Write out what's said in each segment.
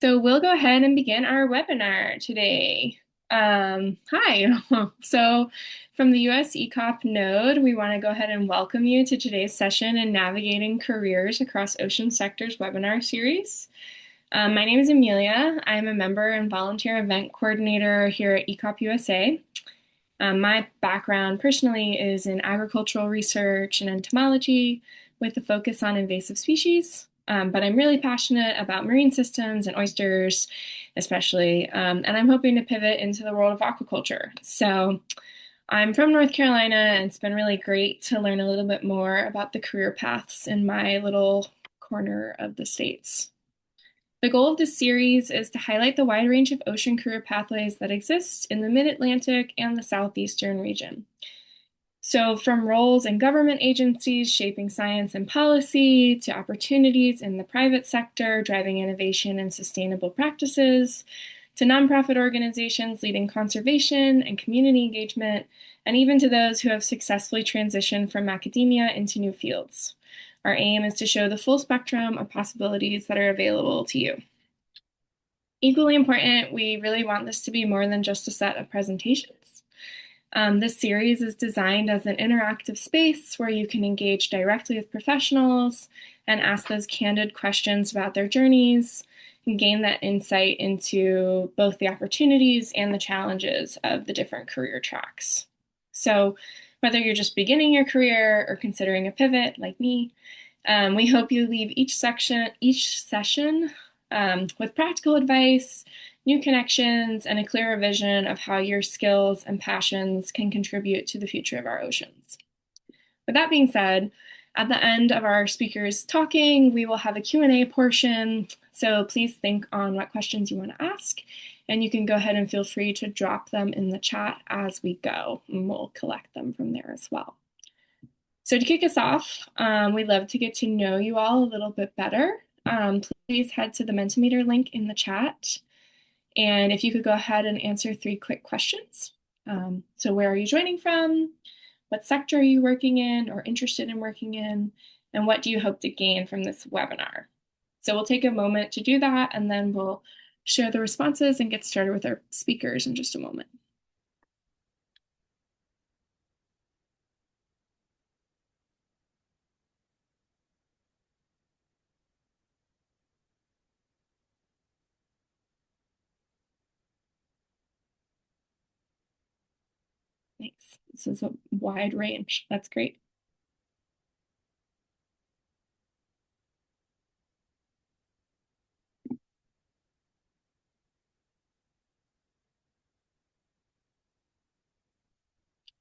So we'll go ahead and begin our webinar today. Hi. So from the US ECOP node, we want to go ahead and welcome you to today's session in Navigating Careers Across Ocean Sectors webinar series. My name is Amelia. I'm a member and volunteer event coordinator here at ECOP USA. My background personally is in agricultural research and entomology with a focus on invasive species. But I'm really passionate about marine systems and oysters, especially, and I'm hoping to pivot into the world of aquaculture. So I'm from North Carolina, and it's been really great to learn a little bit more about the career paths in my little corner of the States. The goal of this series is to highlight the wide range of ocean career pathways that exist in the Mid-Atlantic and the Southeastern region. So from roles in government agencies shaping science and policy to opportunities in the private sector driving innovation and sustainable practices, to nonprofit organizations leading conservation and community engagement, and even to those who have successfully transitioned from academia into new fields. Our aim is to show the full spectrum of possibilities that are available to you. Equally important, we really want this to be more than just a set of presentations. This series is designed as an interactive space where you can engage directly with professionals and ask those candid questions about their journeys and gain that insight into both the opportunities and the challenges of the different career tracks. So whether you're just beginning your career or considering a pivot like me, we hope you leave each session with practical advice, new connections, and a clearer vision of how your skills and passions can contribute to the future of our oceans. With that being said, at the end of our speakers talking, we will have a Q&A portion, so please think on what questions you want to ask, and you can go ahead and feel free to drop them in the chat as we go, and we'll collect them from there as well. So to kick us off, we'd love to get to know you all a little bit better. Please head to the Mentimeter link in the chat. And if you could go ahead and answer 3 quick questions. So where are you joining from? What sector are you working in or interested in working in? And what do you hope to gain from this webinar? So we'll take a moment to do that, and then we'll share the responses and get started with our speakers in just a moment. Thanks. This is a wide range. That's great.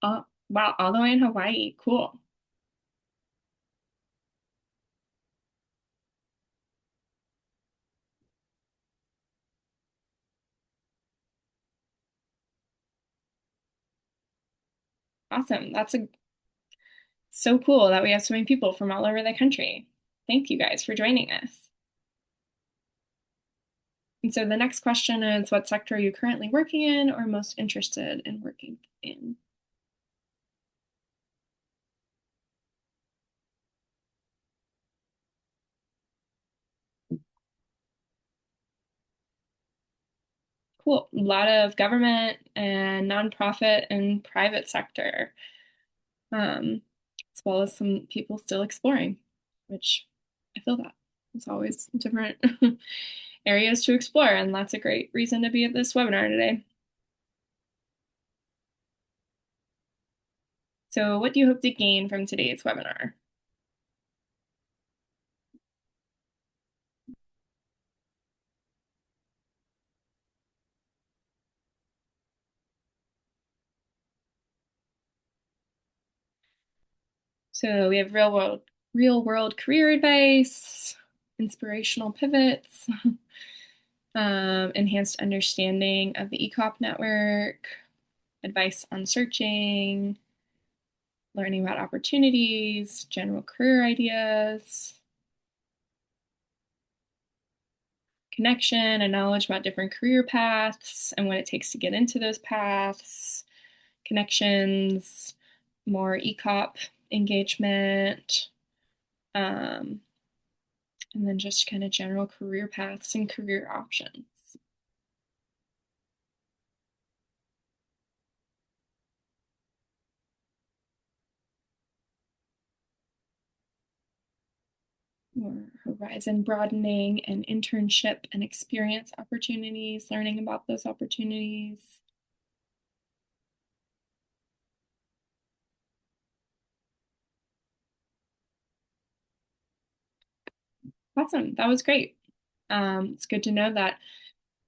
Oh, wow, all the way in Hawaii. Cool. Awesome. That's so cool that we have so many people from all over the country. Thank you guys for joining us. And so the next question is, what sector are you currently working in or most interested in working in? Cool. A lot of government and nonprofit and private sector, as well as some people still exploring, which I feel that. There's always different areas to explore, and that's a great reason to be at this webinar today. So what do you hope to gain from today's webinar? So we have real world career advice, inspirational pivots, enhanced understanding of the ECOP network, advice on searching, learning about opportunities, general career ideas, connection and knowledge about different career paths and what it takes to get into those paths, connections, more ECOP engagement, and then just kind of general career paths and career options. More horizon broadening and internship and experience opportunities, learning about those opportunities. Awesome. That was great. It's good to know that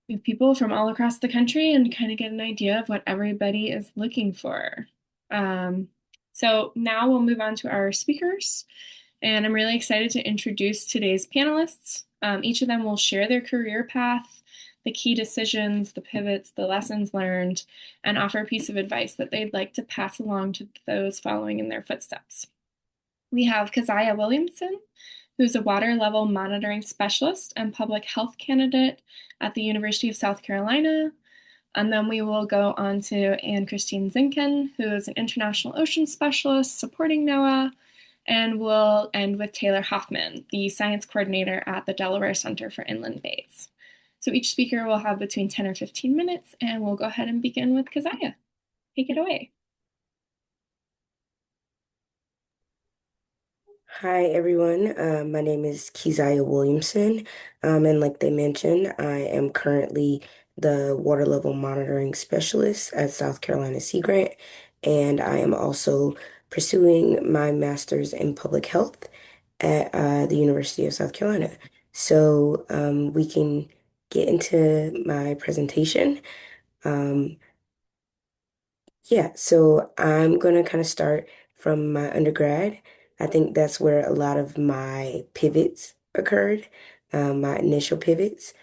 we have people from all across the country and kind of get an idea of what everybody is looking for. Um, so now we'll move on to our speakers. And I'm really excited to introduce today's panelists. Each of them will share their career path, the key decisions, the pivots, the lessons learned, and offer a piece of advice that they'd like to pass along to those following in their footsteps. We have Keziah Williamson, who's a water level monitoring specialist and public health candidate at the University of South Carolina. And then we will go on to Anne Christine Zinken, who is an international ocean specialist supporting NOAA. And we'll end with Taylor Hoffman, the science coordinator at the Delaware Center for Inland Bays. So each speaker will have between 10 or 15 minutes, and we'll go ahead and begin with Keziah. Take it away. Hi, everyone. My name is Keziah Williamson. And like they mentioned, I am currently the water level monitoring specialist at South Carolina Sea Grant. And I am also pursuing my master's in public health at the University of South Carolina. So we can get into my presentation. Um, yeah, so I'm gonna kind of start from my undergrad. I think that's where a lot of my pivots occurred, my initial pivots.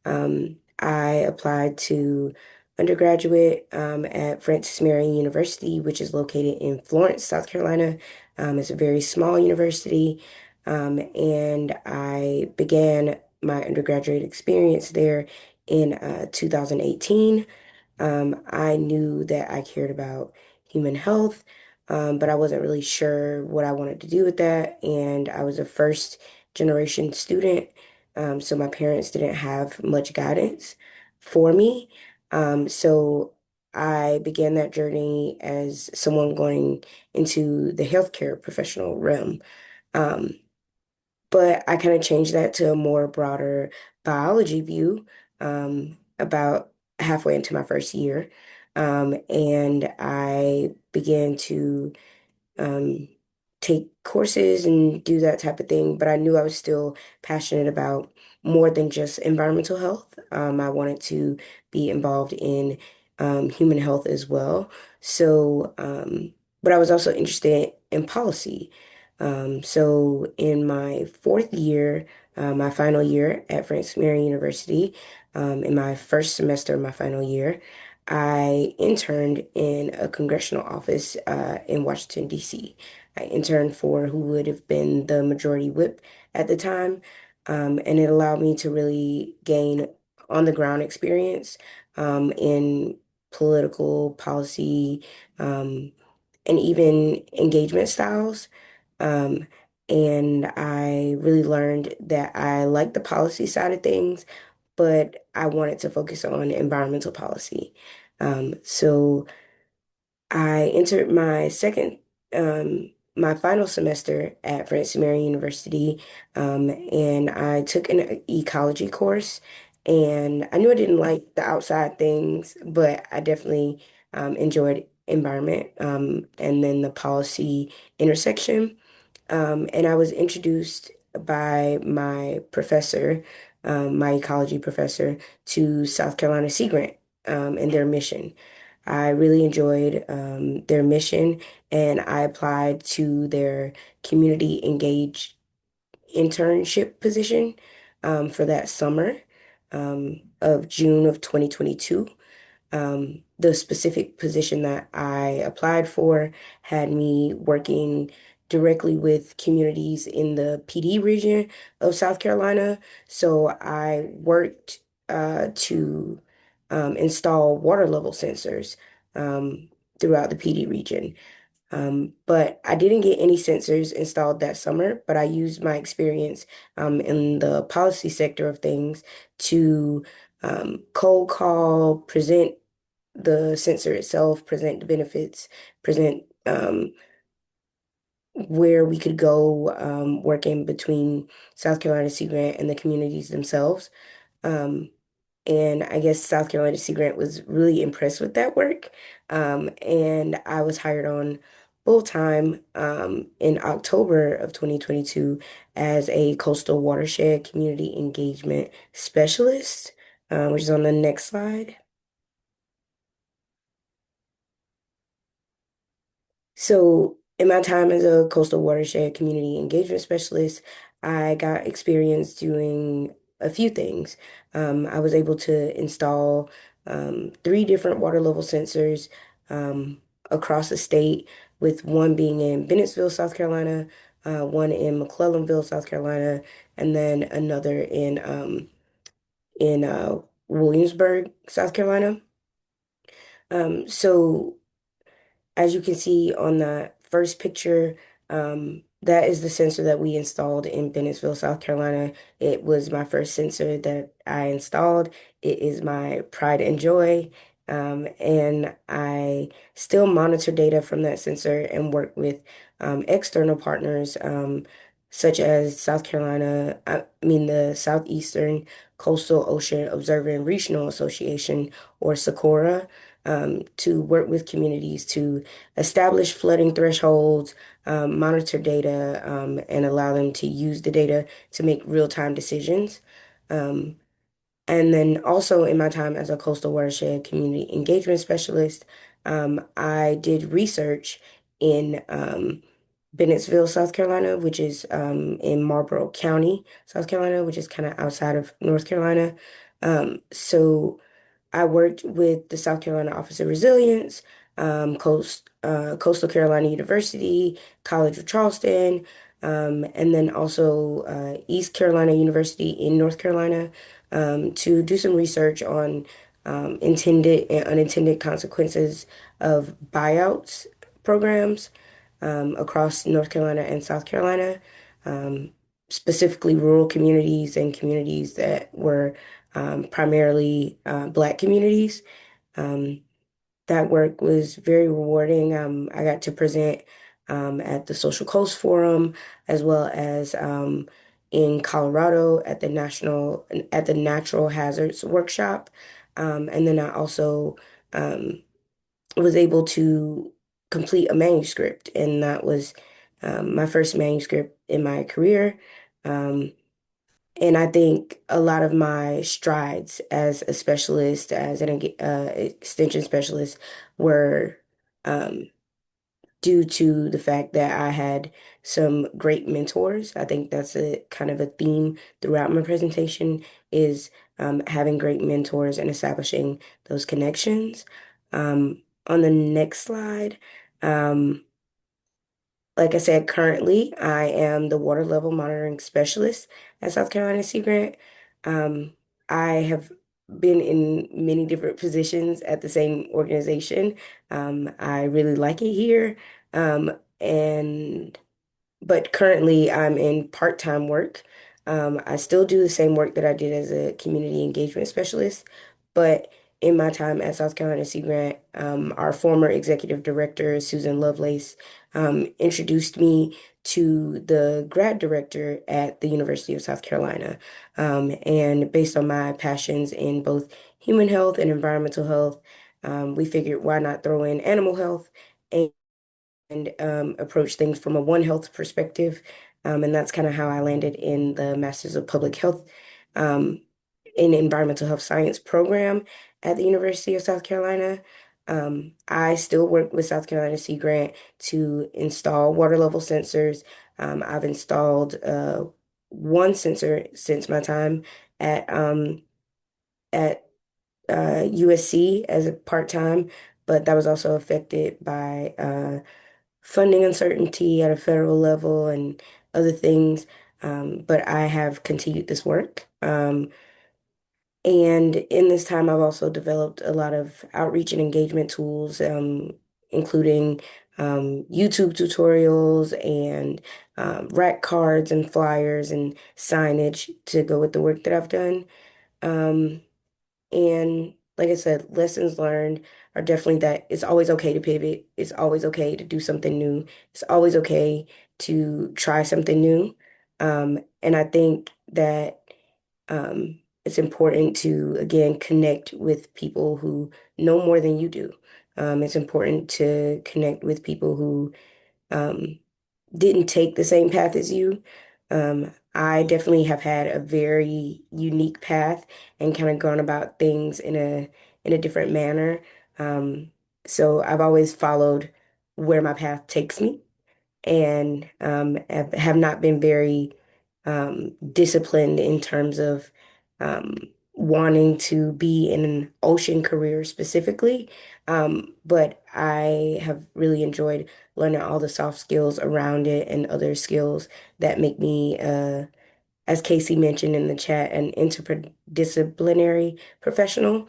I applied to undergraduate at Francis Marion University, which is located in Florence, South Carolina. It's a very small university, and I began my undergraduate experience there in 2018. I knew that I cared about human health, but I wasn't really sure what I wanted to do with that. And I was a first generation student, so my parents didn't have much guidance for me. So I began that journey as someone going into the healthcare professional realm. Um, but I kind of changed that to a more broader biology view about halfway into my first year. And I began to um, take courses and do that type of thing. But I knew I was still passionate about more than just environmental health. I wanted to be involved in human health as well. So, but I was also interested in policy. So in my fourth year, my final year at Francis Marion University, in my first semester of my final year, I interned in a congressional office in Washington, D.C. I interned for who would have been the majority whip at the time, and it allowed me to really gain on the ground experience in political policy and even engagement styles. Um, and I really learned that I like the policy side of things, but I wanted to focus on environmental policy. So I entered my final semester at Francis Marion University, and I took an ecology course. And I knew I didn't like the outside things, but I definitely enjoyed environment, and then the policy intersection. And I was introduced by my professor, my ecology professor, to South Carolina Sea Grant, and their mission. I really enjoyed their mission, and I applied to their community engaged internship position for that summer of June of 2022. The specific position that I applied for had me working directly with communities in the PD region of South Carolina. So I worked to install water level sensors um, throughout the PD region. But I didn't get any sensors installed that summer, but I used my experience in the policy sector of things to cold call, present the sensor itself, present the benefits, present where we could go working between South Carolina Sea Grant and the communities themselves. Um, and I guess South Carolina Sea Grant was really impressed with that work. And I was hired on full time in October of 2022 as a coastal watershed community engagement specialist, which is on the next slide. So, in my time as a coastal watershed community engagement specialist, I got experience doing a few things. I was able to install three different water level sensors um, across the state, with one being in Bennettsville, South Carolina, one in McClellanville, South Carolina, and then another in Williamsburg, South Carolina. So as you can see on the first picture, that is the sensor that we installed in Bennettsville, South Carolina. It was my first sensor that I installed. It is my pride and joy. And I still monitor data from that sensor and work with external partners, such as South Carolina, I mean the Southeastern Coastal Ocean Observer Regional Association, or SOCORA, to work with communities to establish flooding thresholds, monitor data, and allow them to use the data to make real-time decisions. Um, and then also in my time as a coastal watershed community engagement specialist, I did research in Bennettsville, South Carolina, which is in Marlborough County, South Carolina, which is kind of outside of North Carolina. So I worked with the South Carolina Office of Resilience, Coastal Carolina University, College of Charleston, and then also East Carolina University in North Carolina, to do some research on intended and unintended consequences of buyouts programs across North Carolina and South Carolina, um, specifically rural communities and communities that were primarily Black communities. Um, that work was very rewarding. I got to present at the Social Coast Forum, as well as in Colorado at the Natural Hazards Workshop. And then I also um, was able to complete a manuscript, and that was my first manuscript in my career. Um, and I think a lot of my strides as a specialist, as an extension specialist, were um, due to the fact that I had some great mentors. I think that's a kind of a theme throughout my presentation is having great mentors and establishing those connections. On the next slide, um, like I said, currently I am the water level monitoring specialist at South Carolina Sea Grant. Um, I have been in many different positions at the same organization. I really like it here. Um, and but currently I'm in part-time work. I still do the same work that I did as a community engagement specialist, but in my time at South Carolina Sea Grant, our former executive director, Susan Lovelace, introduced me to the grad director at the University of South Carolina. And based on my passions in both human health and environmental health, we figured why not throw in animal health and approach things from a One Health perspective. And that's kind of how I landed in the Masters of Public Health um, in Environmental Health Science program at the University of South Carolina. I still work with South Carolina Sea Grant to install water level sensors. I've installed one sensor since my time at at USC as a part-time, but that was also affected by funding uncertainty at a federal level and other things. But I have continued this work. And in this time, I've also developed a lot of outreach and engagement tools, including YouTube tutorials and rack cards and flyers and signage to go with the work that I've done. Um, and like I said, lessons learned are definitely that it's always okay to pivot. It's always okay to do something new. It's always okay to try something new. And I think that it's important to, again, connect with people who know more than you do. It's important to connect with people who um, didn't take the same path as you. I definitely have had a very unique path and kind of gone about things in a different manner. Um, so I've always followed where my path takes me and have not been very disciplined in terms of um, wanting to be in an ocean career specifically. But I have really enjoyed learning all the soft skills around it and other skills that make me as Casey mentioned in the chat, an interdisciplinary professional.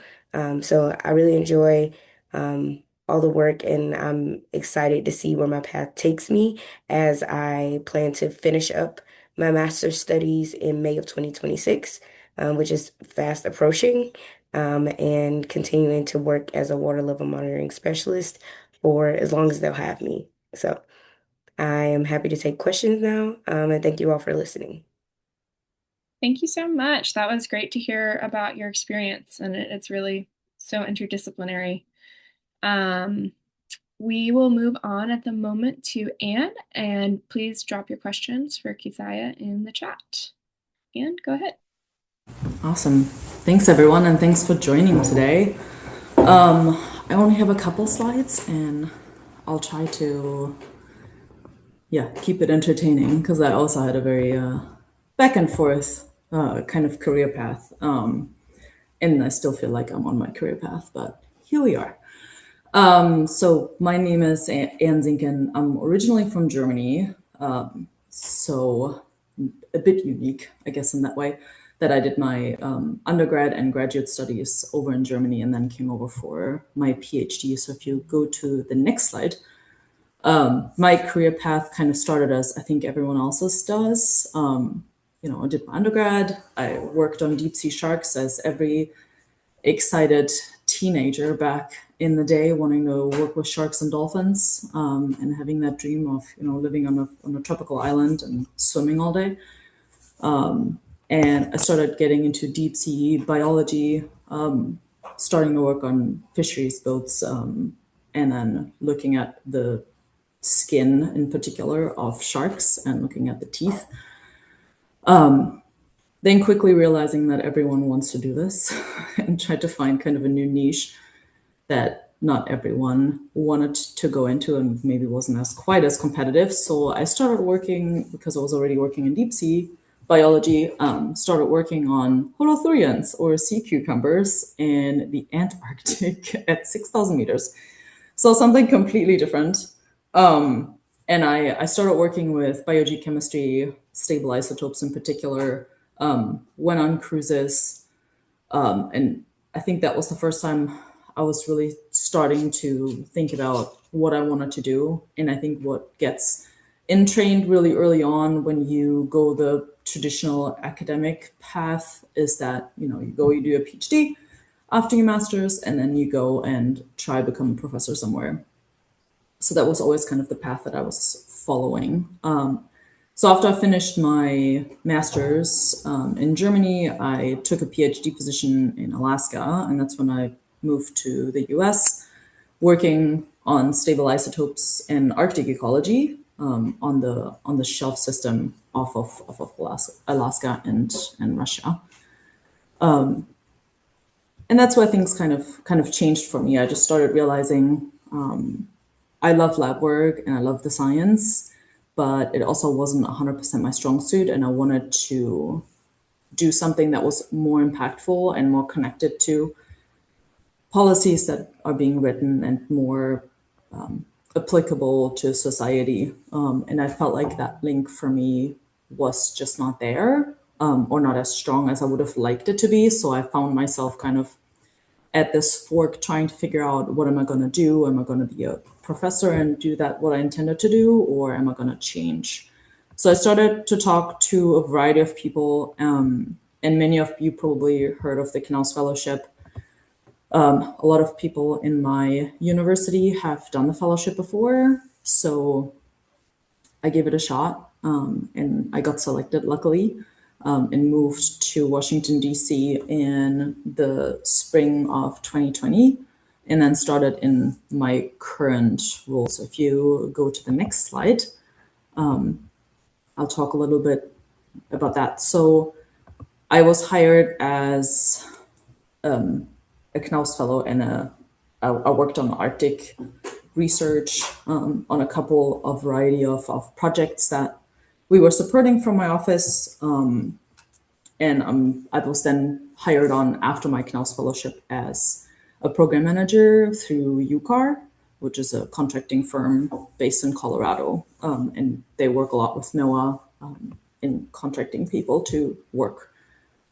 So I really enjoy all the work, and I'm excited to see where my path takes me as I plan to finish up my master's studies in May of 2026, which is fast approaching, and continuing to work as a water level monitoring specialist for as long as they'll have me. So I am happy to take questions now, and thank you all for listening. Thank you so much. That was great to hear about your experience, and it's really so interdisciplinary. Um, we will move on at the moment to Anne, and please drop your questions for Keziah in the chat. Anne, go ahead. Awesome. Thanks, everyone, and thanks for joining today. I only have a couple slides, and I'll try to, keep it entertaining because I also had a very back and forth kind of career path, and I still feel like I'm on my career path, but here we are. So my name is Ann Zinken. I'm originally from Germany, so a bit unique, I guess, in that way, that I did my undergrad and graduate studies over in Germany and then came over for my PhD. So if you go to the next slide, my career path kind of started as I think everyone else's does. I did my undergrad. I worked on deep sea sharks as every excited teenager back in the day, wanting to work with sharks and dolphins, and having that dream of living on a tropical island and swimming all day. And I started getting into deep sea biology, starting to work on fisheries boats, and then looking at the skin in particular of sharks and looking at the teeth. Then quickly realizing that everyone wants to do this and tried to find kind of a new niche that not everyone wanted to go into and maybe wasn't as quite as competitive. So I started working, because I was already working in deep sea biology, started working on holothurians or sea cucumbers in the Antarctic at 6,000 meters. So something completely different. And I started working with biogeochemistry, stable isotopes in particular, went on cruises. And I think that was the first time I was really starting to think about what I wanted to do. And I think what gets entrained really early on when you go the traditional academic path is that, you do a PhD after your master's, and then you go and try to become a professor somewhere. So that was always kind of the path that I was following. So after I finished my master's in Germany, I took a PhD position in Alaska, and that's when I moved to the US, working on stable isotopes and Arctic ecology on the shelf system off of Alaska and Russia. And that's where things kind of changed for me. I just started realizing I love lab work and I love the science, but it also wasn't 100% my strong suit. And I wanted to do something that was more impactful and more connected to policies that are being written and more applicable to society. And I felt like that link for me was just not there, or not as strong as I would have liked it to be. So I found myself kind of at this fork trying to figure out, what am I going to do? Am I going to be a professor and do that what I intended to do, or am I going to change? So I started to talk to a variety of people, and many of you probably heard of the Knaus Fellowship. A lot of people in my university have done the fellowship before, so I gave it a shot, and I got selected, luckily, and moved to Washington, D.C. in the spring of 2020, and then started in my current role. So if you go to the next slide, I'll talk a little bit about that. So I was hired as a Knaus Fellow, and I worked on Arctic research on a couple of variety of projects that we were supporting from my office. And I was then hired on after my Knaus Fellowship as a program manager through UCAR, which is a contracting firm based in Colorado. And they work a lot with NOAA in contracting people to work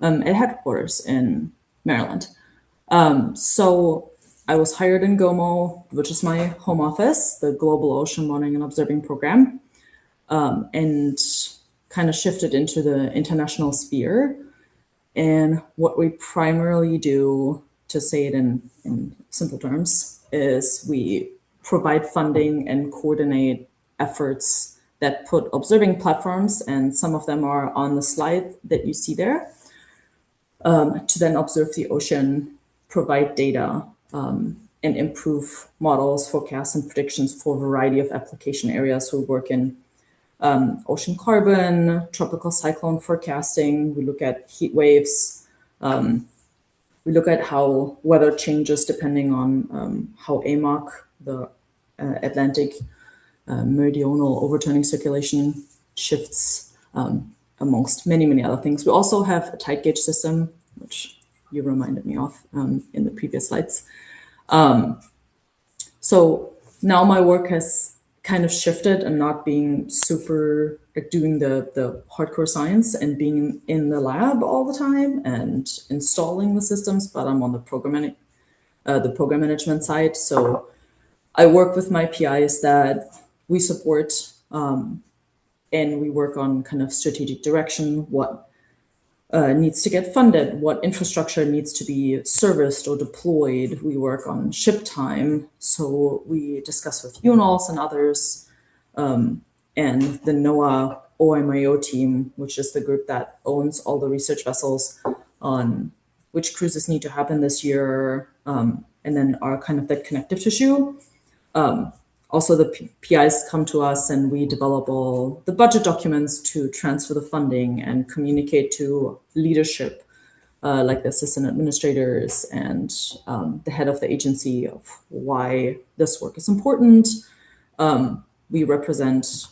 at headquarters in Maryland. So I was hired in GOMO, which is my home office, the Global Ocean Monitoring and Observing Program, and kind of shifted into the international sphere. And what we primarily do, to say it in simple terms, is we provide funding and coordinate efforts that put observing platforms, and some of them are on the slide that you see there, to then observe the ocean, provide data, and improve models, forecasts, and predictions for a variety of application areas. We work in ocean carbon, tropical cyclone forecasting. We look at heat waves. We look at how weather changes depending on how AMOC, the Atlantic meridional overturning circulation, shifts, amongst many, many other things. We also have a tide gauge system, which you reminded me of in the previous slides. So now my work has kind of shifted, and not being super like doing the hardcore science and being in the lab all the time and installing the systems, but I'm on the program management side. So I work with my PIs that we support, and we work on kind of strategic direction, what needs to get funded, what infrastructure needs to be serviced or deployed. We work on ship time. So we discuss with UNOLS and others, and the NOAA OMIO team, which is the group that owns all the research vessels, on which cruises need to happen this year, and then are kind of that connective tissue. Also, the PIs come to us, and we develop all the budget documents to transfer the funding and communicate to leadership, like the assistant administrators and the head of the agency, of why this work is important. We represent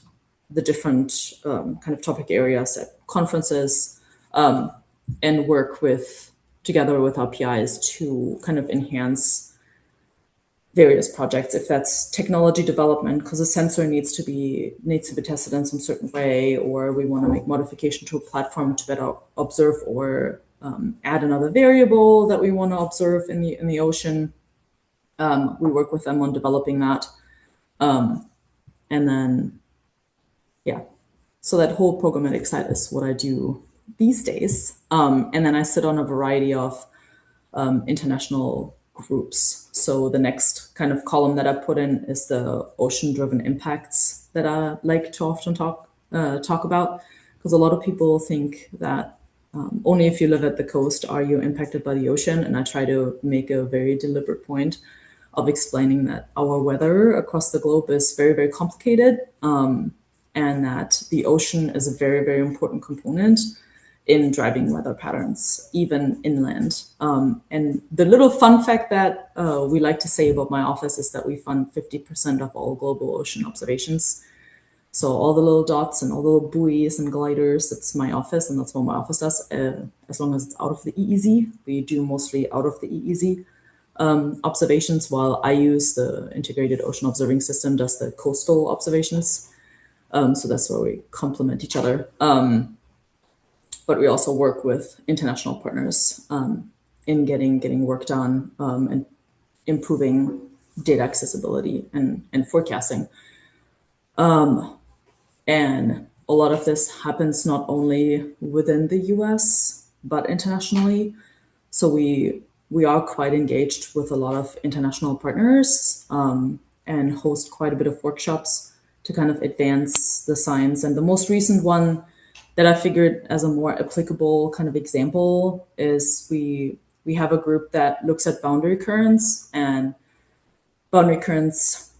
the different kind of topic areas at conferences, and work together with our PIs to kind of enhance various projects. If that's technology development, because a sensor needs to be tested in some certain way, or we want to make modification to a platform to better observe, or add another variable that we want to observe in the ocean. We work with them on developing that, and then so that whole programmatic side is what I do these days. And then I sit on a variety of international groups. So the next kind of column that I put in is the ocean-driven impacts that I like to often talk about, because a lot of people think that only if you live at the coast are you impacted by the ocean, and I try to make a very deliberate point of explaining that our weather across the globe is very, very complicated, and that the ocean is a very, very important component in driving weather patterns, even inland. And the little fun fact that we like to say about my office is that we fund 50% of all global ocean observations. So all the little dots and all the little buoys and gliders, it's my office, and that's what my office does, as long as it's out of the EEZ. We do mostly out of the EEZ observations, while I use the Integrated Ocean Observing System, does the coastal observations. So that's where we complement each other. But we also work with international partners in getting work done, and improving data accessibility and forecasting. And a lot of this happens not only within the US, but internationally. So we are quite engaged with a lot of international partners, and host quite a bit of workshops to kind of advance the science. And the most recent one that I figured as a more applicable kind of example is we have a group that looks at boundary currents, and boundary currents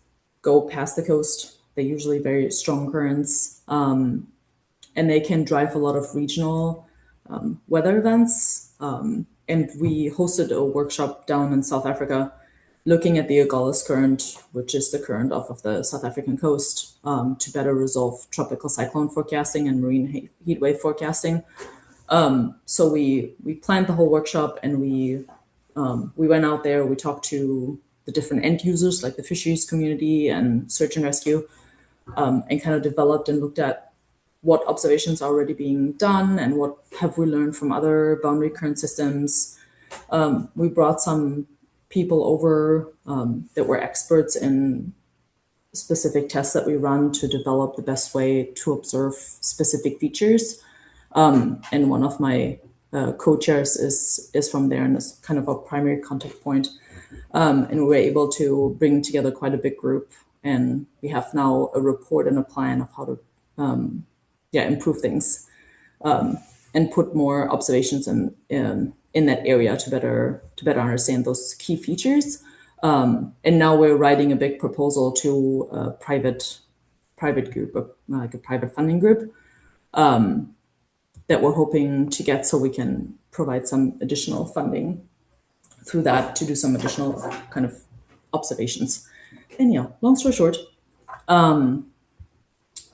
go past the coast. They're usually very strong currents, and they can drive a lot of regional weather events. And we hosted a workshop down in South Africa looking at the Agulhas current, which is the current off of the South African coast, to better resolve tropical cyclone forecasting and marine heat wave forecasting. So we planned the whole workshop, and we went out there. We talked to the different end users, like the fisheries community and search and rescue, and kind of developed and looked at what observations are already being done and what have we learned from other boundary current systems. We brought some people over that were experts in specific tests that we run to develop the best way to observe specific features. And one of my co-chairs is from there and is kind of a primary contact point. And we were able to bring together quite a big group, and we have now a report and a plan of how to improve things, and put more observations in that area to better understand those key features. And now we're writing a big proposal to a private group, like a private funding group, that we're hoping to get, so we can provide some additional funding through that to do some additional kind of observations. And yeah, long story short, I'm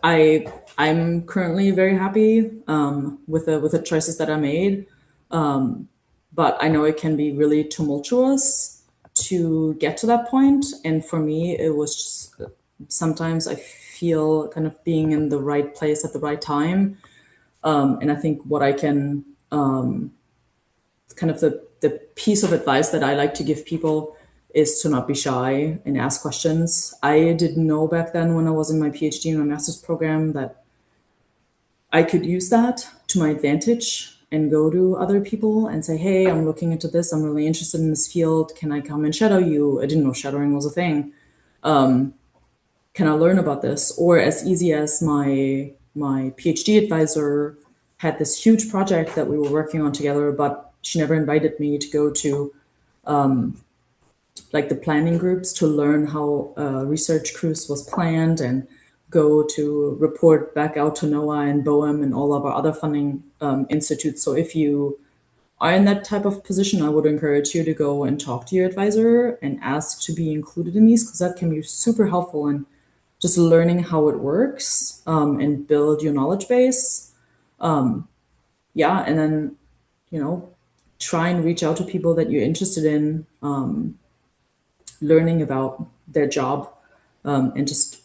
currently very happy with the choices that I made, but I know it can be really tumultuous to get to that point. And for me, it was just, sometimes I feel kind of being in the right place at the right time. And I think what I can kind of the piece of advice that I like to give people is to not be shy and ask questions. I didn't know back then when I was in my PhD and my master's program that I could use that to my advantage and go to other people and say, hey, I'm looking into this. I'm really interested in this field. Can I come and shadow you? I didn't know shadowing was a thing. Can I learn about this? Or as easy as my PhD advisor had this huge project that we were working on together, but she never invited me to go to like the planning groups to learn how a research cruise was planned and go to report back out to NOAA and BOEM and all of our other funding institutes. So if you are in that type of position, I would encourage you to go and talk to your advisor and ask to be included in these, because that can be super helpful in just learning how it works, and build your knowledge base. And then, try and reach out to people that you're interested in learning about their job, and just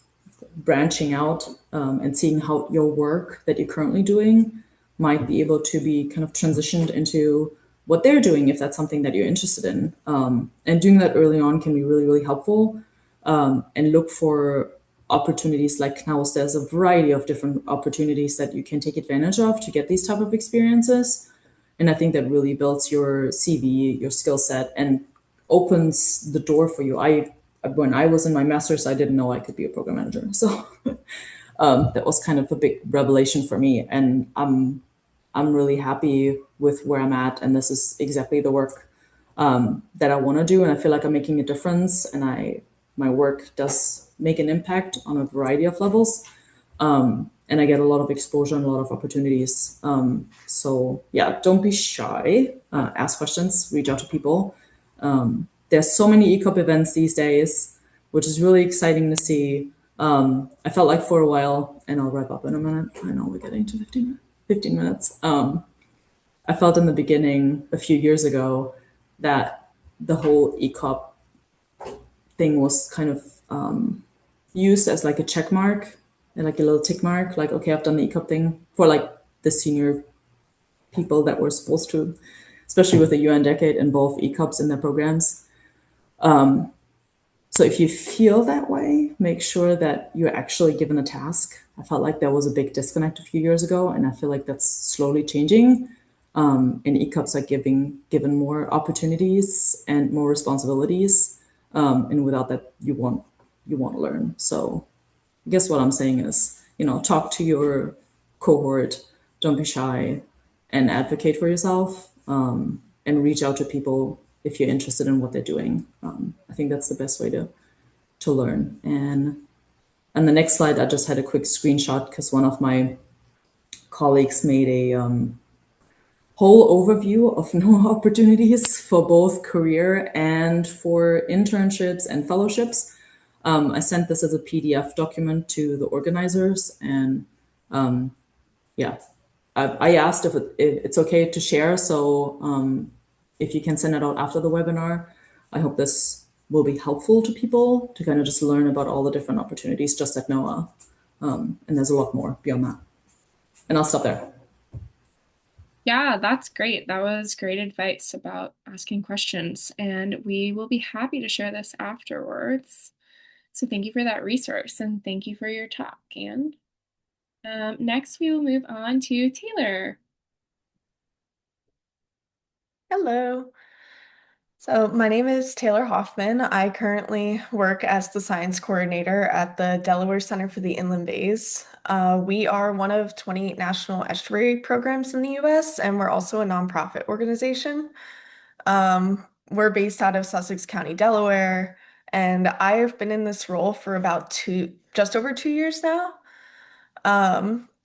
branching out, and seeing how your work that you're currently doing might be able to be kind of transitioned into what they're doing, if that's something that you're interested in. And doing that early on can be really, really helpful. And look for opportunities. Like now there's a variety of different opportunities that you can take advantage of to get these type of experiences. And I think that really builds your CV, your skill set, and opens the door for you. When I was in my master's, I didn't know I could be a program manager. So that was kind of a big revelation for me. And I'm really happy with where I'm at. And this is exactly the work that I want to do. And I feel like I'm making a difference. And my work does make an impact on a variety of levels. And I get a lot of exposure and a lot of opportunities. So yeah, don't be shy. Ask questions, reach out to people. There's so many ECOP events these days, which is really exciting to see. I felt like for a while, and I'll wrap up in a minute. I know we're getting to 15 minutes. I felt in the beginning, a few years ago, that the whole ECOP thing was kind of used as like a check mark and like a little tick mark, like, okay, I've done the ECOP thing for like the senior people that were supposed to especially with the UN decade, involve ECOPs in their programs. Um, so if you feel that way, make sure that you're actually given a task. I felt like there was a big disconnect a few years ago, and I feel like that's slowly changing. And ECOPs are given more opportunities and more responsibilities. And without that, you won't learn. So I guess what I'm saying is, talk to your cohort, don't be shy, and advocate for yourself, and reach out to people if you're interested in what they're doing. I think that's the best way to learn. And the next slide, I just had a quick screenshot because one of my colleagues made a whole overview of new opportunities for both career and for internships and fellowships. I sent this as a PDF document to the organizers, and yeah, I asked if it's okay to share. So if you can send it out after the webinar, I hope this will be helpful to people to kind of just learn about all the different opportunities just at NOAA. And there's a lot more beyond that. And I'll stop there. Yeah, that's great. That was great advice about asking questions, and we will be happy to share this afterwards. So thank you for that resource, and thank you for your talk, Anne. Next, we will move on to Taylor. Hello. So my name is Taylor Hoffman. I currently work as the science coordinator at the Delaware Center for the Inland Bays. We are one of 28 national estuary programs in the US, and we're also a nonprofit organization. We're based out of Sussex County, Delaware, and I have been in this role for just over 2 years now.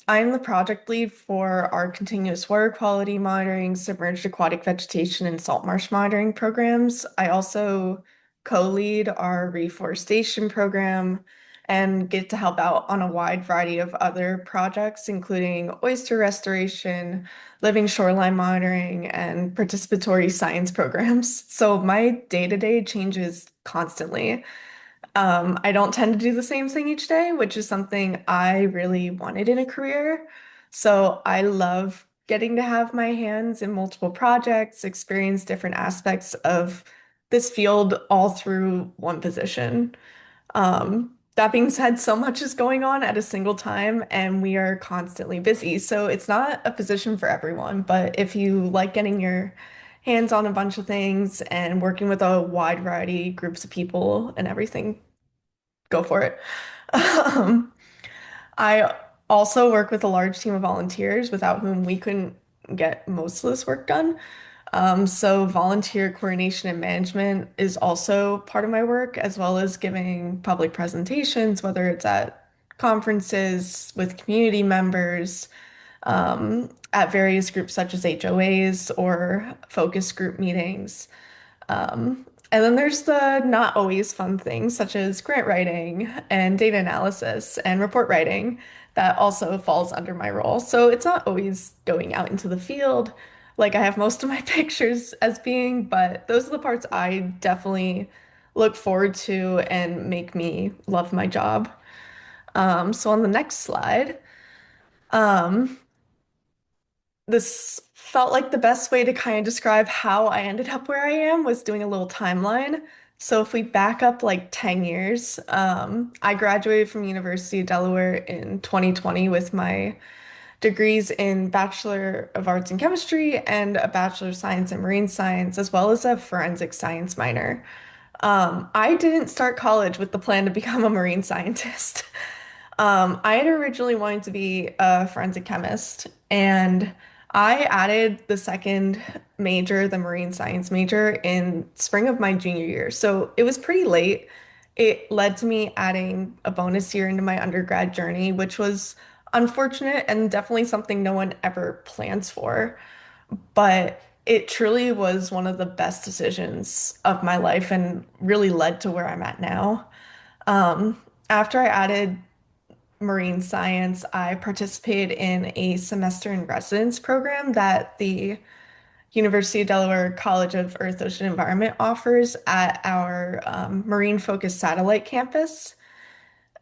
I'm the project lead for our continuous water quality monitoring, submerged aquatic vegetation, and salt marsh monitoring programs. I also co-lead our reforestation program and get to help out on a wide variety of other projects, including oyster restoration, living shoreline monitoring, and participatory science programs. So my day-to-day changes constantly. I don't tend to do the same thing each day, which is something I really wanted in a career. So I love getting to have my hands in multiple projects, experience different aspects of this field all through one position. That being said, so much is going on at a single time, and we are constantly busy. So it's not a position for everyone, but if you like getting your hands on a bunch of things and working with a wide variety groups of people and everything, go for it. Um, I also work with a large team of volunteers without whom we couldn't get most of this work done. So volunteer coordination and management is also part of my work, as well as giving public presentations, whether it's at conferences with community members, at various groups such as HOAs or focus group meetings. And then there's the not always fun things such as grant writing and data analysis and report writing that also falls under my role. So it's not always going out into the field like I have most of my pictures as being, but those are the parts I definitely look forward to and make me love my job. So on the next slide, um, this felt like the best way to kind of describe how I ended up where I am was doing a little timeline. So if we back up like 10 years, I graduated from University of Delaware in 2020 with my degrees in Bachelor of Arts in Chemistry and a Bachelor of Science in Marine Science, as well as a forensic science minor. I didn't start college with the plan to become a marine scientist. I had originally wanted to be a forensic chemist, and I added the second major, the marine science major, in spring of my junior year. So it was pretty late. It led to me adding a bonus year into my undergrad journey, which was unfortunate and definitely something no one ever plans for. But it truly was one of the best decisions of my life and really led to where I'm at now. After I added marine science, I participated in a semester in residence program that the University of Delaware College of Earth, Ocean, Environment offers at our marine-focused satellite campus.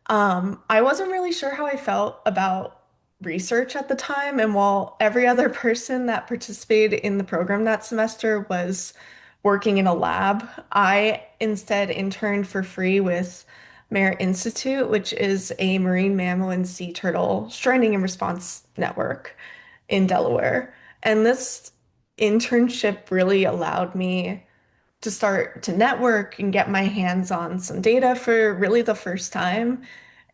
I wasn't really sure how I felt about research at the time. And while every other person that participated in the program that semester was working in a lab, I instead interned for free with Merit Institute, which is a marine mammal and sea turtle stranding and response network in Delaware. And this internship really allowed me to start to network and get my hands on some data for really the first time,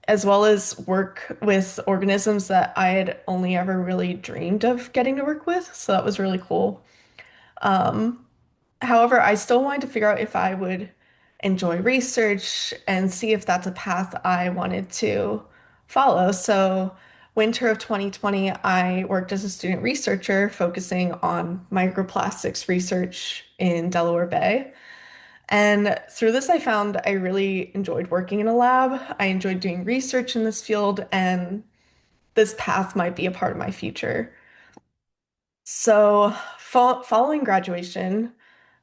as well as work with organisms that I had only ever really dreamed of getting to work with. So that was really cool. Um, However, I still wanted to figure out if I would enjoy research and see if that's a path I wanted to follow. So, winter of 2020, I worked as a student researcher focusing on microplastics research in Delaware Bay. And through this, I found I really enjoyed working in a lab. I enjoyed doing research in this field, and this path might be a part of my future. So, following graduation,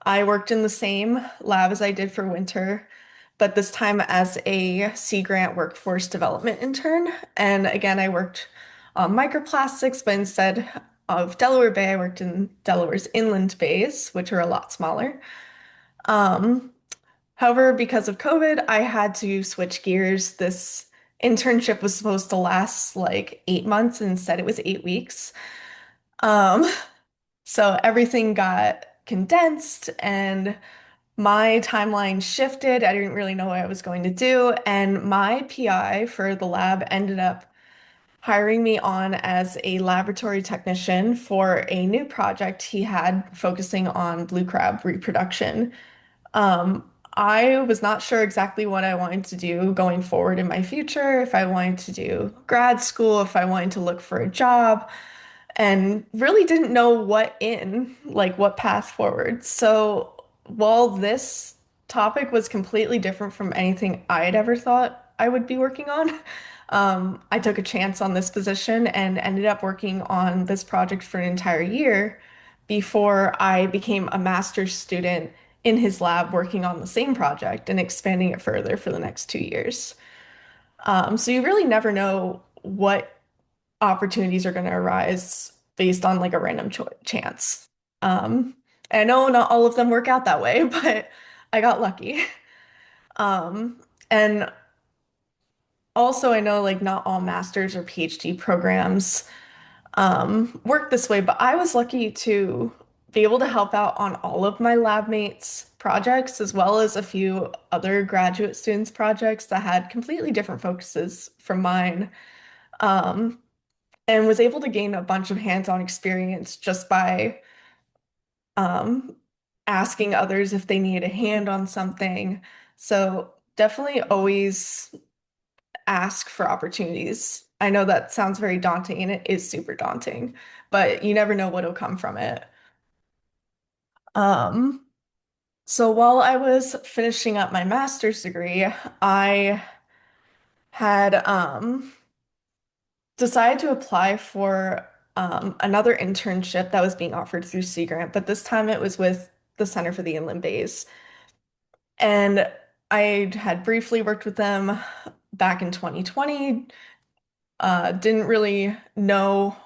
I worked in the same lab as I did for winter, but this time as a Sea Grant workforce development intern. And again, I worked on microplastics, but instead of Delaware Bay, I worked in Delaware's inland bays, which are a lot smaller. Um, However, because of COVID, I had to switch gears. This internship was supposed to last like 8 months, and instead it was 8 weeks. Um, so everything got condensed and my timeline shifted. I didn't really know what I was going to do. And my PI for the lab ended up hiring me on as a laboratory technician for a new project he had focusing on blue crab reproduction. I was not sure exactly what I wanted to do going forward in my future, if I wanted to do grad school, if I wanted to look for a job, and really didn't know like what path forward. So while this topic was completely different from anything I'd ever thought I would be working on, I took a chance on this position and ended up working on this project for an entire year before I became a master's student in his lab working on the same project and expanding it further for the next 2 years. So you really never know what opportunities are going to arise based on like a random cho chance. Um, I know not all of them work out that way, but I got lucky. Um, and also I know like not all master's or PhD programs work this way, but I was lucky to be able to help out on all of my lab mates' projects, as well as a few other graduate students' projects that had completely different focuses from mine. Um, and was able to gain a bunch of hands-on experience just by um, asking others if they needed a hand on something. So definitely always ask for opportunities. I know that sounds very daunting, and it is super daunting, but you never know what'll come from it. Um, so while I was finishing up my master's degree, I had decided to apply for another internship that was being offered through Sea Grant, but this time it was with the Center for the Inland Bays. And I had briefly worked with them back in 2020, didn't really know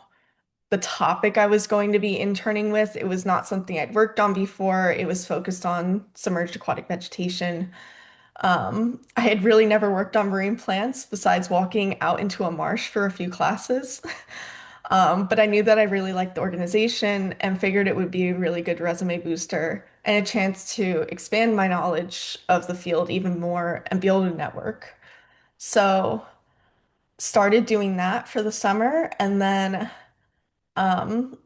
the topic I was going to be interning with. It was not something I'd worked on before. It was focused on submerged aquatic vegetation. I had really never worked on marine plants besides walking out into a marsh for a few classes. But I knew that I really liked the organization and figured it would be a really good resume booster and a chance to expand my knowledge of the field even more and build a network. So started doing that for the summer, and then um,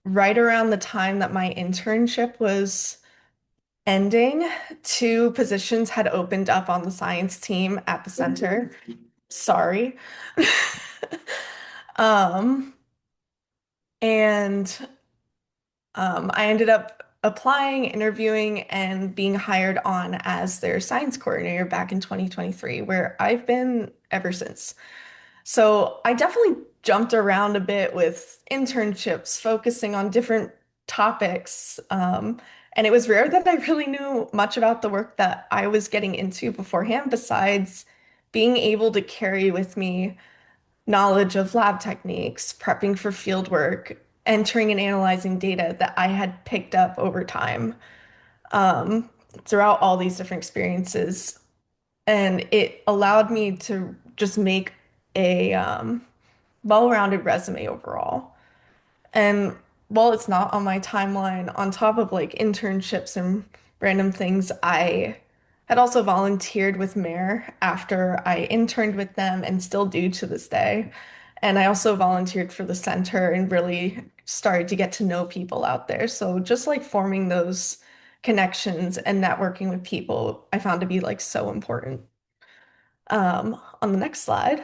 right around the time that my internship was ending, two positions had opened up on the science team at the center. Sorry. Um, and I ended up applying, interviewing, and being hired on as their science coordinator back in 2023, where I've been ever since. So I definitely jumped around a bit with internships, focusing on different topics. And it was rare that I really knew much about the work that I was getting into beforehand, besides being able to carry with me knowledge of lab techniques, prepping for field work, entering and analyzing data that I had picked up over time um, throughout all these different experiences. And it allowed me to just make a well-rounded resume overall. And while it's not on my timeline, on top of like internships and random things, I had also volunteered with MARE after I interned with them and still do to this day. And I also volunteered for the center and really started to get to know people out there. So just like forming those connections and networking with people, I found to be like so important. On the next slide.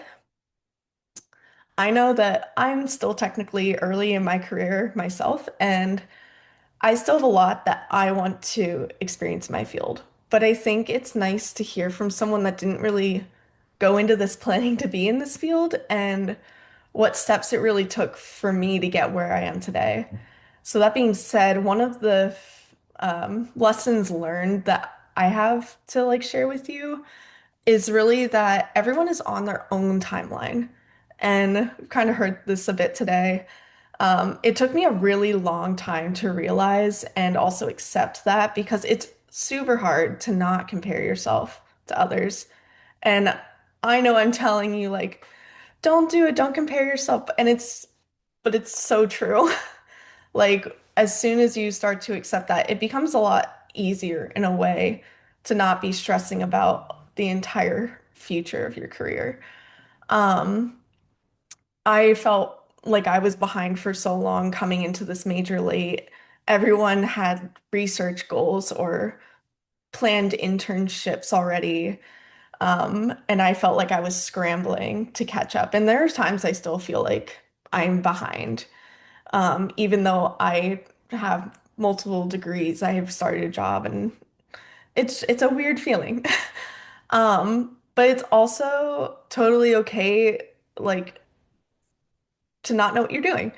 I know that I'm still technically early in my career myself, and I still have a lot that I want to experience in my field. But I think it's nice to hear from someone that didn't really go into this planning to be in this field and what steps it really took for me to get where I am today. So that being said, one of the lessons learned that I have to like share with you is really that everyone is on their own timeline. And we've kind of heard this a bit today. It took me a really long time to realize and also accept that because it's super hard to not compare yourself to others. And I know I'm telling you, like, don't do it, don't compare yourself. But it's so true. Like, as soon as you start to accept that, it becomes a lot easier in a way to not be stressing about the entire future of your career. Um, I felt like I was behind for so long coming into this major late. Everyone had research goals or planned internships already. And I felt like I was scrambling to catch up. And there are times I still feel like I'm behind. Even though I have multiple degrees, I have started a job and it's a weird feeling. But it's also totally okay, like to not know what you're doing.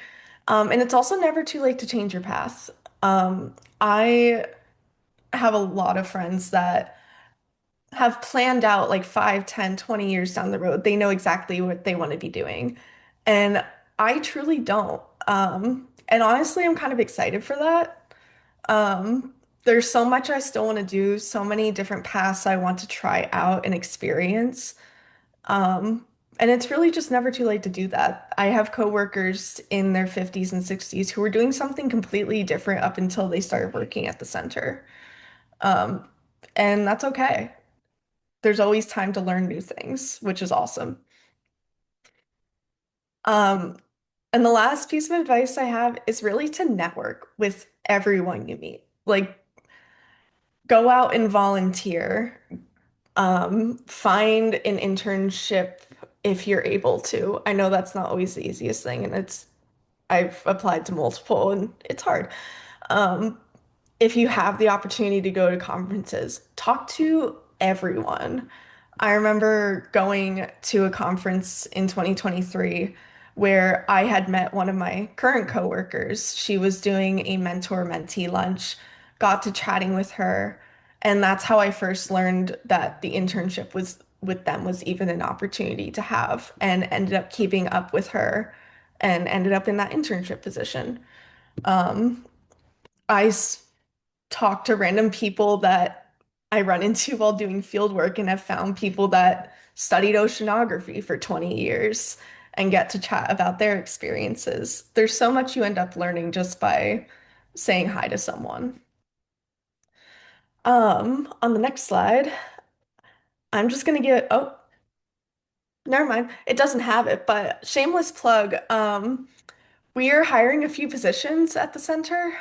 And it's also never too late to change your path. I have a lot of friends that have planned out like 5, 10, 20 years down the road. They know exactly what they want to be doing. And I truly don't. And honestly, I'm kind of excited for that. Um, there's so much I still want to do, so many different paths I want to try out and experience. Um, and it's really just never too late to do that. I have coworkers in their 50s and 60s who were doing something completely different up until they started working at the center. Um, and that's okay. There's always time to learn new things, which is awesome. Um, and the last piece of advice I have is really to network with everyone you meet. Like, go out and volunteer. Find an internship if you're able to. I know that's not always the easiest thing, and I've applied to multiple and it's hard. Um, if you have the opportunity to go to conferences, talk to everyone. I remember going to a conference in 2023 where I had met one of my current coworkers. She was doing a mentor-mentee lunch, got to chatting with her, and that's how I first learned that the internship was with them was even an opportunity to have, and ended up keeping up with her and ended up in that internship position. Um, I talk to random people that I run into while doing field work and have found people that studied oceanography for 20 years and get to chat about their experiences. There's so much you end up learning just by saying hi to someone. On the next slide, I'm just gonna get, oh, never mind. It doesn't have it, but shameless plug. We are hiring a few positions at the center.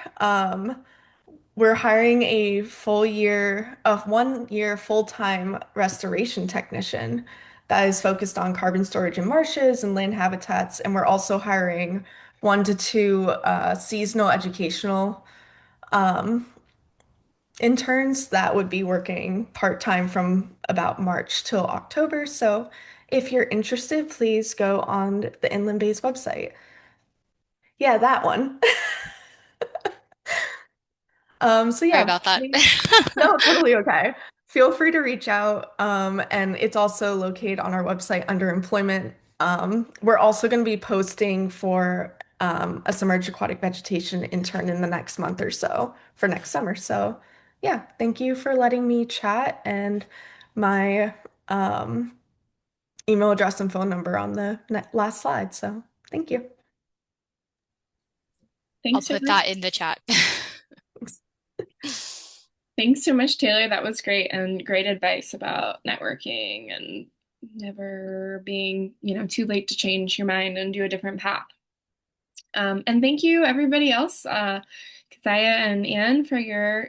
We're hiring a full year of 1 year full-time restoration technician that is focused on carbon storage in marshes and land habitats. And we're also hiring 1 to 2 seasonal educational um, interns that would be working part-time from about March till October. So if you're interested, please go on the Inland Bay's website. Yeah, that one. So Sorry yeah, about that. no, totally okay. Feel free to reach out. And it's also located on our website under employment. We're also going to be posting for a submerged aquatic vegetation intern in the next month or so for next summer. So, yeah, thank you for letting me chat and my um, email address and phone number on the last slide. So, thank you. I'll Thanks so put much. that in the chat. Thanks so much, Taylor. That was great and great advice about networking and never being, too late to change your mind and do a different path. And thank you, everybody else, Keziah and Anne, for your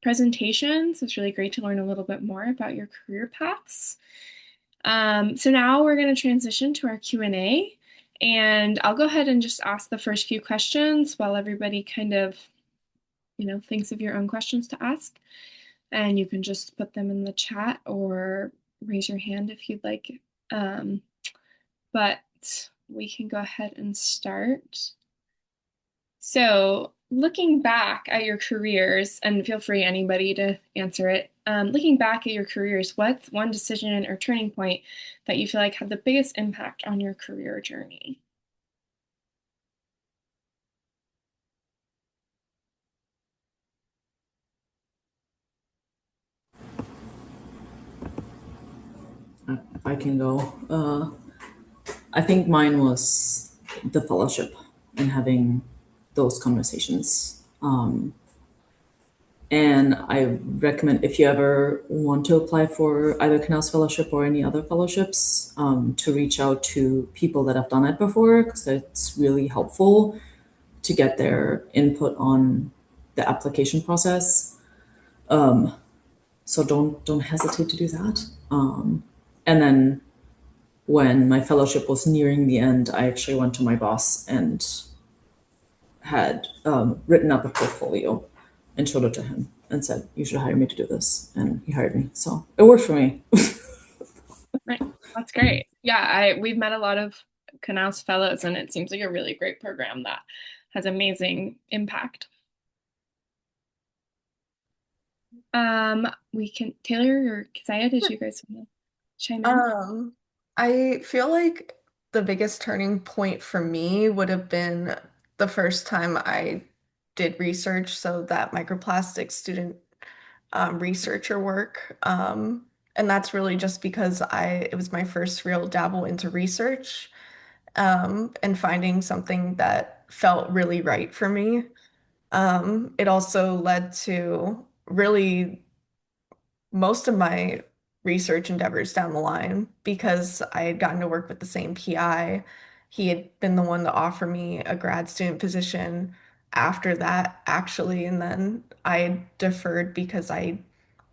presentations. It's really great to learn a little bit more about your career paths. So now we're going to transition to our Q&A, and I'll go ahead and just ask the first few questions while everybody kind of, thinks of your own questions to ask. And you can just put them in the chat or raise your hand if you'd like. But we can go ahead and start. So, looking back at your careers, and feel free anybody to answer it. Looking back at your careers, what's one decision or turning point that you feel like had the biggest impact on your career journey? I can go. I think mine was the fellowship and having those conversations. And I recommend if you ever want to apply for either Canals Fellowship or any other fellowships, to reach out to people that have done it before, because it's really helpful to get their input on the application process. So don't hesitate to do that. And then when my fellowship was nearing the end, I actually went to my boss and had written up a portfolio and showed it to him and said, "You should hire me to do this." And he hired me. So it worked for me. Right. That's great. Yeah, we've met a lot of Canals Fellows, and it seems like a really great program that has amazing impact. We can Taylor or Keziah, did you guys want to chime in? I feel like the biggest turning point for me would have been the first time I did research, so that microplastic student researcher work. And that's really just because it was my first real dabble into research, and finding something that felt really right for me. It also led to really most of my research endeavors down the line because I had gotten to work with the same PI. He had been the one to offer me a grad student position after that, actually, and then I deferred because I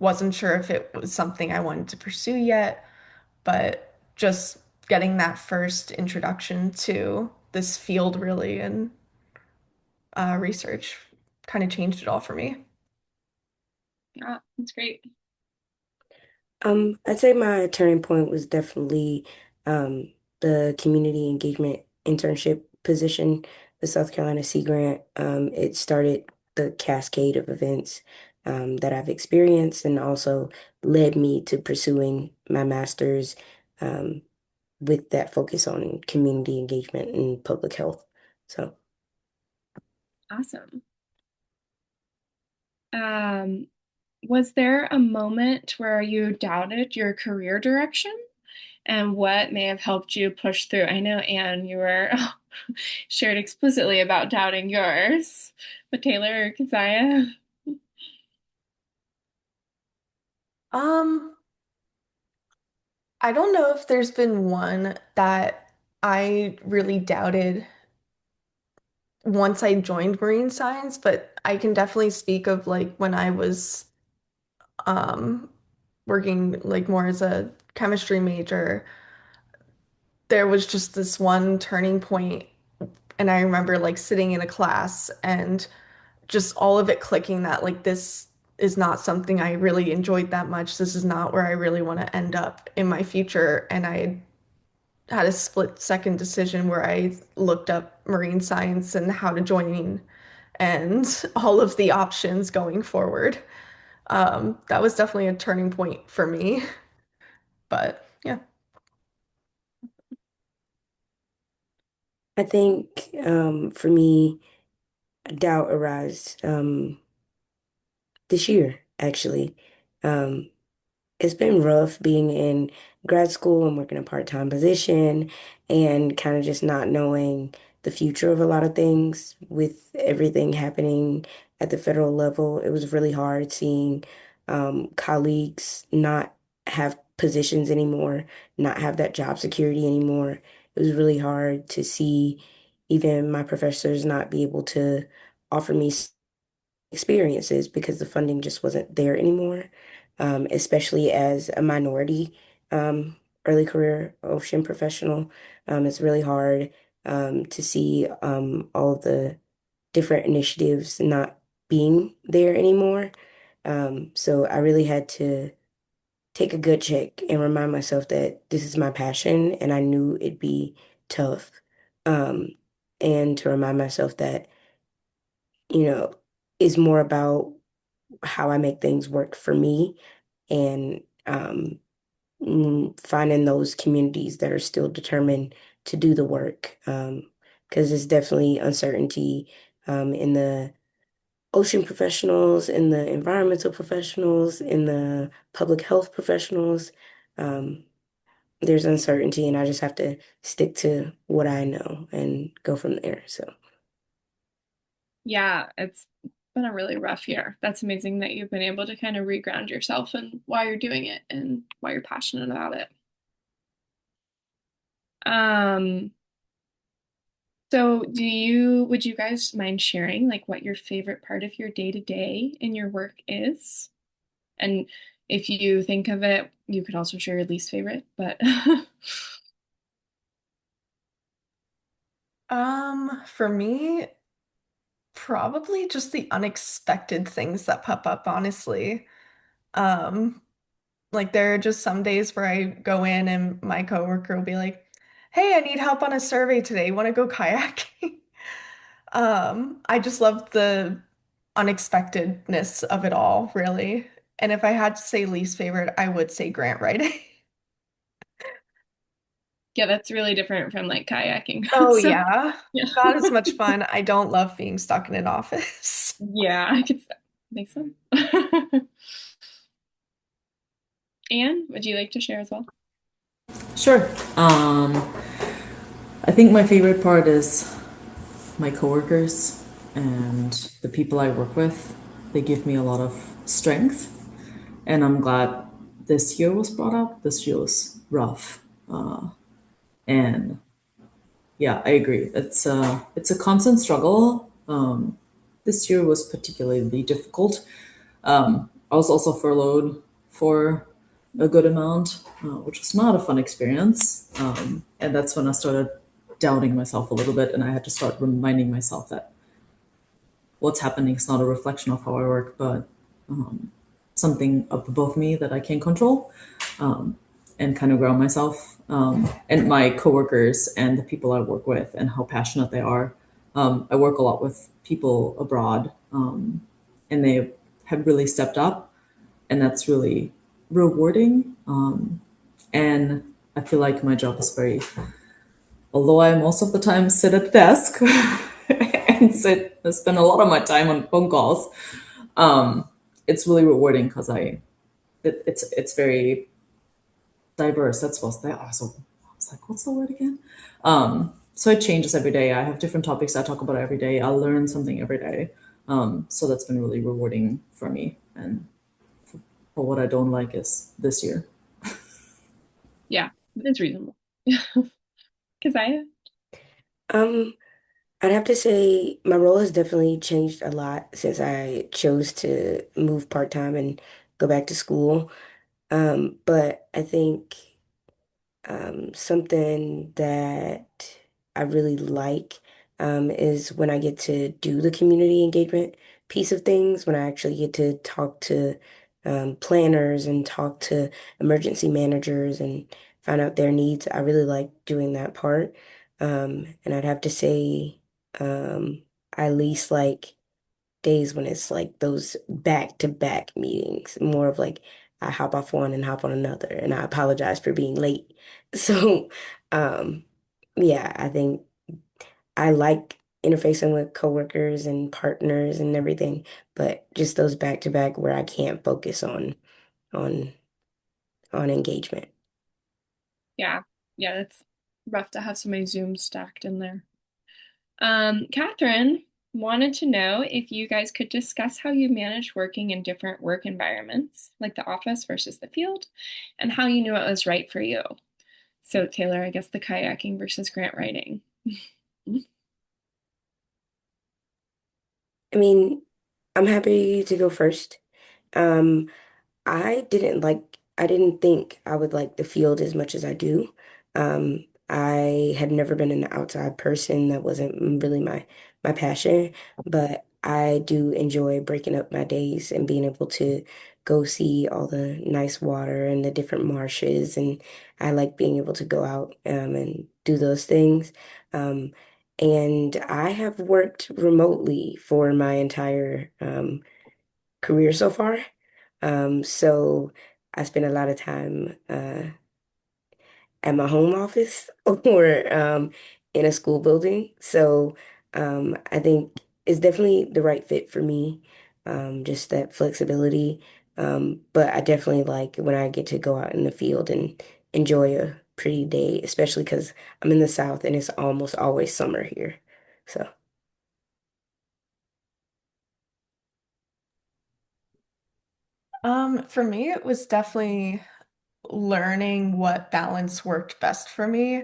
wasn't sure if it was something I wanted to pursue yet, but just getting that first introduction to this field really and research kind of changed it all for me. Yeah, that's great. I'd say my turning point was definitely the community engagement internship position, the South Carolina Sea Grant. It started the cascade of events that I've experienced and also led me to pursuing my master's um, with that focus on community engagement and public health. So, Awesome. Um, was there a moment where you doubted your career direction and what may have helped you push through? I know, Anne, you were shared explicitly about doubting yours, but Taylor or Keziah? Um, I don't know if there's been one that I really doubted once I joined marine science, but I can definitely speak of like when I was um working like more as a chemistry major, there was just this one turning point, and I remember like sitting in a class and just all of it clicking that like this is not something I really enjoyed that much. This is not where I really want to end up in my future. And I had a split second decision where I looked up marine science and how to join and all of the options going forward. That was definitely a turning point for me. But yeah. I think for me, doubt arose this year, actually. Um, it's been rough being in grad school and working a part-time position and kind of just not knowing the future of a lot of things with everything happening at the federal level. It was really hard seeing colleagues not have positions anymore, not have that job security anymore. It was really hard to see even my professors not be able to offer me experiences because the funding just wasn't there anymore, especially as a minority early career ocean professional. It's really hard to see all of the different initiatives not being there anymore. So I really had to take a good check and remind myself that this is my passion and I knew it'd be tough. Um, and to remind myself that, you know, is more about how I make things work for me and finding those communities that are still determined to do the work. Because there's definitely uncertainty in the ocean professionals, in the environmental professionals, in the public health professionals. Um, there's uncertainty, and I just have to stick to what I know and go from there. So, Yeah, it's been a really rough year. That's amazing that you've been able to kind of reground yourself and why you're doing it and why you're passionate about it. Um, so would you guys mind sharing like what your favorite part of your day to day in your work is? And if you think of it, you could also share your least favorite, but For me, probably just the unexpected things that pop up, honestly. Um, like there are just some days where I go in and my coworker will be like, "Hey, I need help on a survey today. Want to go kayaking?" I just love the unexpectedness of it all, really. And if I had to say least favorite, I would say grant writing. yeah, that's really different from like kayaking. Oh So, yeah, yeah. not as much fun. I don't love being stuck in an office. Yeah, I could make sense. Anne, would you like to share as well? Sure. I think my favorite part is my coworkers and the people I work with. They give me a lot of strength, and I'm glad this year was brought up. This year was rough, and yeah, I agree. It's a constant struggle. This year was particularly difficult. I was also furloughed for a good amount, which was not a fun experience. And that's when I started doubting myself a little bit, and I had to start reminding myself that what's happening is not a reflection of how I work, but something up above me that I can't control, and kind of ground myself. And my coworkers and the people I work with and how passionate they are. I work a lot with people abroad, and they have really stepped up, and that's really rewarding. And I feel like my job is very, although I most of the time sit at the desk and spend a lot of my time on phone calls. Um, it's really rewarding because it's very diverse. That's what's there. So I was like, what's the word again? So it changes every day. I have different topics I talk about every day. I learn something every day. So that's been really rewarding for me. And for what I don't like is this year. Yeah, it's reasonable. Keziah? um, I'd have to say my role has definitely changed a lot since I chose to move part-time and go back to school. But I think something that I really like is when I get to do the community engagement piece of things, when I actually get to talk to planners and talk to emergency managers and find out their needs. I really like doing that part. And I'd have to say, I at least like days when it's like those back-to-back meetings, more of like I hop off one and hop on another, and I apologize for being late. So, um, yeah, I think I like interfacing with coworkers and partners and everything, but just those back to back where I can't focus on on engagement. Yeah. Yeah, it's rough to have so many Zooms stacked in there. Catherine wanted to know if you guys could discuss how you manage working in different work environments, like the office versus the field, and how you knew it was right for you. So, Taylor, I guess the kayaking versus grant writing. I mean, I'm happy to go first. Um, I didn't think I would like the field as much as I do. I had never been an outside person. That wasn't really my passion, but I do enjoy breaking up my days and being able to go see all the nice water and the different marshes, and I like being able to go out and do those things. Um, and I have worked remotely for my entire career so far. So I spend a lot of time at my home office or in a school building. So I think it's definitely the right fit for me, just that flexibility. But I definitely like when I get to go out in the field and enjoy a pretty day, especially because I'm in the South and it's almost always summer here. So. For me, it was definitely learning what balance worked best for me.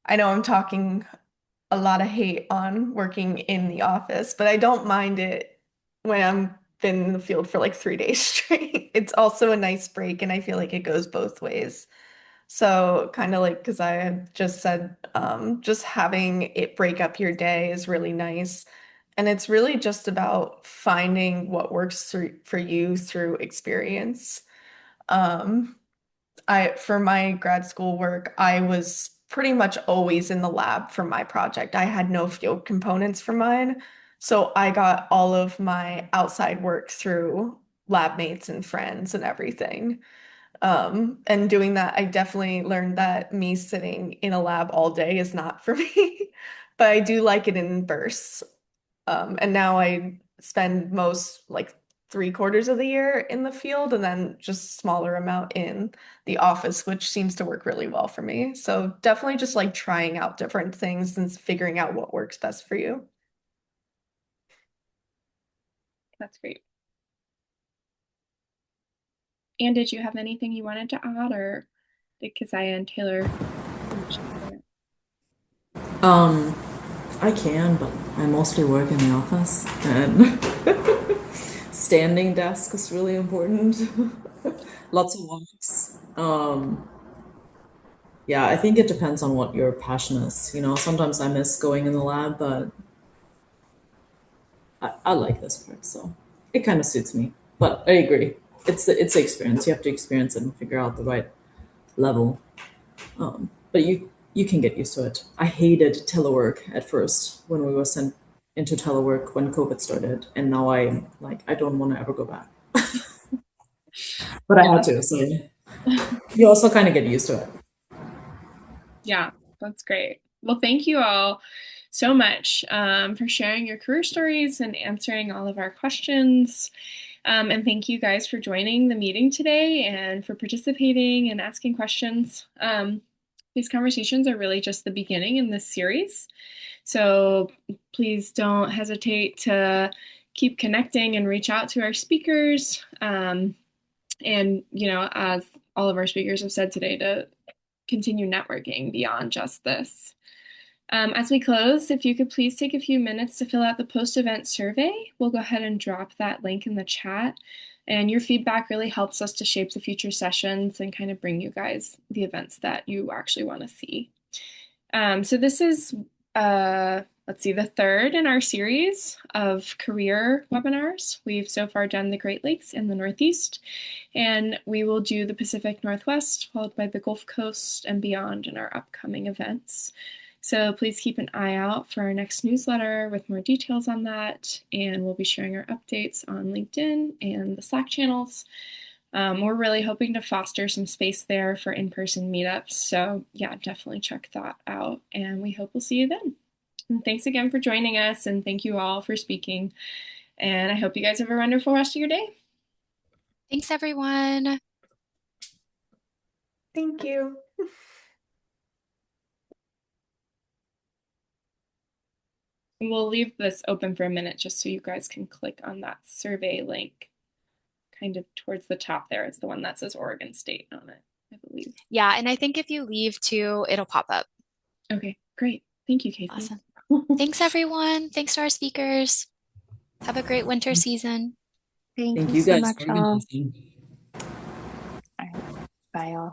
I know I'm talking a lot of hate on working in the office, but I don't mind it when I'm been in the field for like 3 days straight. It's also a nice break, and I feel like it goes both ways. So kind of like because I had just said, just having it break up your day is really nice. And it's really just about finding what works for you through experience. Um, for my grad school work, I was pretty much always in the lab for my project. I had no field components for mine, so I got all of my outside work through lab mates and friends and everything. And doing that, I definitely learned that me sitting in a lab all day is not for me, but I do like it in bursts. And now I spend most like 3/4 of the year in the field and then just smaller amount in the office, which seems to work really well for me. So definitely just like trying out different things and figuring out what works best for you. That's great. And did you have anything you wanted to add, or did Keziah and Taylor pretty much cover it? Um, I can, but I mostly work in the office, and standing desk is really important. Lots of walks. Yeah, I think it depends on what your passion is. You know, sometimes I miss going in the lab, but I like this part, so it kind of suits me. But I agree, it's the experience. You have to experience it and figure out the right level. But you can get used to it. I hated telework at first when we were sent into telework when COVID started, and now I like I don't want to ever go back. But I had to, so you also kind of get used to it. Yeah, that's great. Well, thank you all so much for sharing your career stories and answering all of our questions. And thank you guys for joining the meeting today and for participating and asking questions. These conversations are really just the beginning in this series. So please don't hesitate to keep connecting and reach out to our speakers. And, as all of our speakers have said today, to continue networking beyond just this. As we close, if you could please take a few minutes to fill out the post-event survey, we'll go ahead and drop that link in the chat. And your feedback really helps us to shape the future sessions and kind of bring you guys the events that you actually want to see. So this is, let's see, the third in our series of career webinars. We've so far done the Great Lakes and the Northeast, and we will do the Pacific Northwest, followed by the Gulf Coast and beyond in our upcoming events. So please keep an eye out for our next newsletter with more details on that, and we'll be sharing our updates on LinkedIn and the Slack channels. We're really hoping to foster some space there for in-person meetups. So yeah, definitely check that out. And we hope we'll see you then. And thanks again for joining us, and thank you all for speaking. And I hope you guys have a wonderful rest of your day. Thanks, everyone. Thank you. And we'll leave this open for a minute just so you guys can click on that survey link. Kind of towards the top there. It's the one that says Oregon State on it, I believe. Yeah, and I think if you leave too, it'll pop up. Okay, great. Thank you, Casey. Awesome. Thanks, everyone. Thanks to our speakers. Have a great winter season. Thank you so guys much, for all. organizing. All right. Bye, all.